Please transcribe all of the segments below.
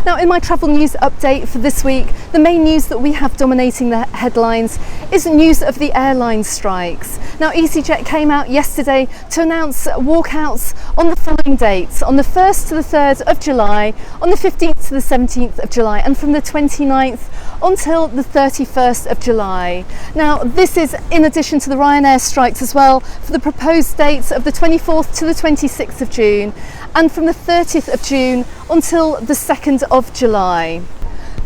Now, in my travel news update for this week, the main news that we have dominating the headlines is news of the airline strikes. Now, easyJet came out yesterday to announce walkouts on the following dates: on the 1st to the 3rd of July, on the 15th to the 17th of July, and from the 29th until the 31st of July. Now, this is in addition to the Ryanair strikes as well, for the proposed dates of the 24th to the 26th of June, and from the 30th of June until the 2nd of July.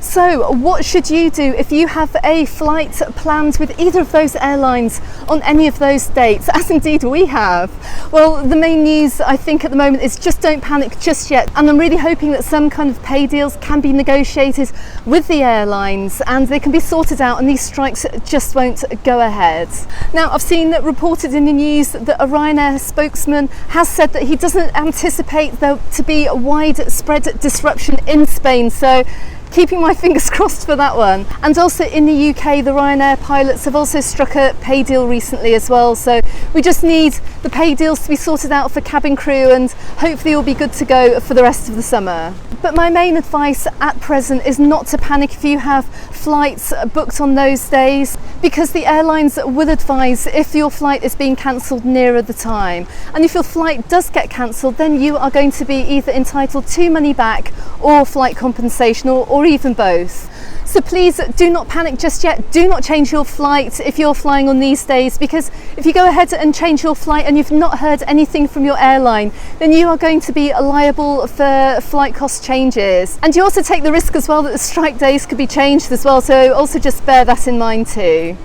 So what should you do if you have a flight planned with either of those airlines on any of those dates, as indeed we have? Well, the main news I think at the moment is just don't panic just yet, and I'm really hoping that some kind of pay deals can be negotiated with the airlines and they can be sorted out and these strikes just won't go ahead. Now, I've seen that reported in the news that a Ryanair spokesman has said that he doesn't anticipate there to be a widespread disruption in Spain, so keeping my fingers crossed for that one. And also in the UK, the Ryanair pilots have also struck a pay deal recently as well, so we just need the pay deals to be sorted out for cabin crew and hopefully we'll be good to go for the rest of the summer. But my main advice at present is not to panic if you have flights booked on those days, because the airlines will advise if your flight is being cancelled nearer the time. And if your flight does get cancelled, then you are going to be either entitled to money back or flight compensation, or even both. So please do not panic just yet. Do not change your flight if you're flying on these days, because if you go ahead and change your flight and you've not heard anything from your airline, then you are going to be liable for flight cost changes. And you also take the risk as well that the strike days could be changed as well, so also just bear that in mind too.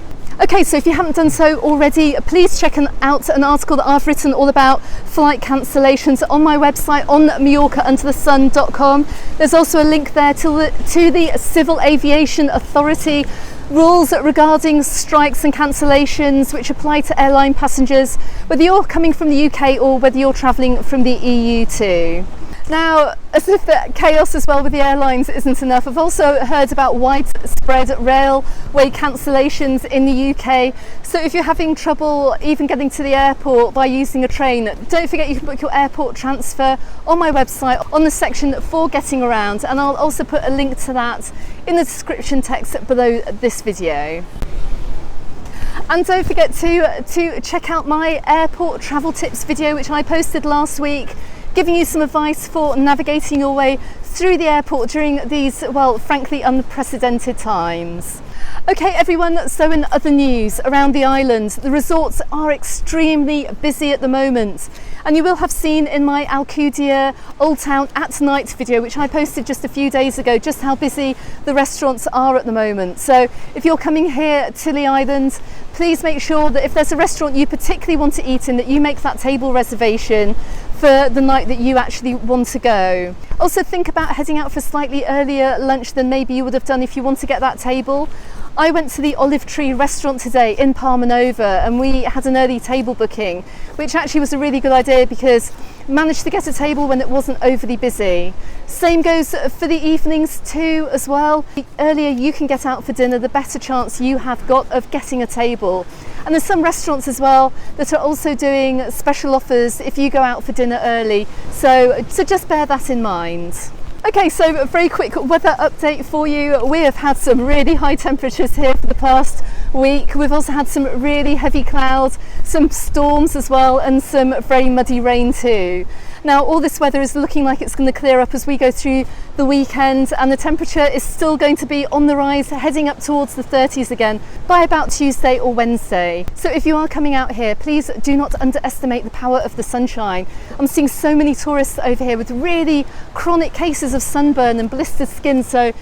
Okay, so if you haven't done so already, please check out an article that I've written all about flight cancellations on my website on MallorcaUnderTheSun.com. There's also a link there to the Civil Aviation Authority rules regarding strikes and cancellations which apply to airline passengers, whether you're coming from the UK or whether you're travelling from the EU too. Now, as if the chaos as well with the airlines isn't enough, I've also heard about widespread railway cancellations in the UK. So if you're having trouble even getting to the airport by using a train, don't forget you can book your airport transfer on my website on the section for getting around, and I'll also put a link to that in the description text below this video. And don't forget to check out my airport travel tips video, which I posted last week, giving you some advice for navigating your way through the airport during these, well, frankly unprecedented times. Okay everyone, so in other news around the island, the resorts are extremely busy at the moment, and you will have seen in my Alcudia Old Town at Night video, which I posted just a few days ago, just how busy the restaurants are at the moment. So if you're coming here to the island, please make sure that if there's a restaurant you particularly want to eat in, that you make that table reservation for the night that you actually want to go. Also think about heading out for a slightly earlier lunch than maybe you would have done if you want to get that table. I went to the Olive Tree restaurant today in Palma Nova and we had an early table booking, which actually was a really good idea because managed to get a table when it wasn't overly busy. Same goes for the evenings too as well. The earlier you can get out for dinner, the better chance you have got of getting a table. And there's some restaurants as well that are also doing special offers if you go out for dinner early, so just bear that in mind. Okay, so a very quick weather update for you. We have had some really high temperatures here for the past week. We've also had some really heavy clouds, some storms as well, and some very muddy rain too. Now all this weather is looking like it's going to clear up as we go through the weekend, and the temperature is still going to be on the rise, heading up towards the 30s again by about Tuesday or Wednesday. So if you are coming out here, please do not underestimate the power of the sunshine. I'm seeing so many tourists over here with really chronic cases of sunburn and blistered skin, so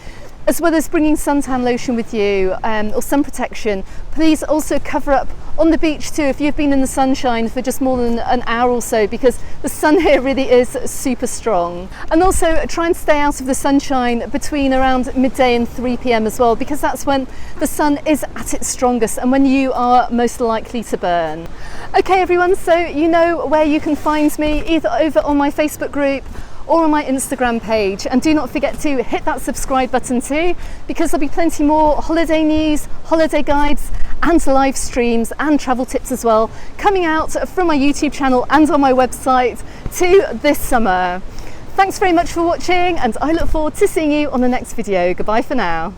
as well as bringing suntan lotion with you or sun protection, please also cover up on the beach too if you've been in the sunshine for just more than an hour or so, because the sun here really is super strong. And also try and stay out of the sunshine between around midday and 3 p.m. as well, because that's when the sun is at its strongest and when you are most likely to burn. Okay everyone, so you know where you can find me, either over on my Facebook group or on my Instagram page, and do not forget to hit that subscribe button too, because there'll be plenty more holiday news, holiday guides and live streams and travel tips as well coming out from my YouTube channel and on my website too this summer. Thanks very much for watching, and I look forward to seeing you on the next video. Goodbye for now.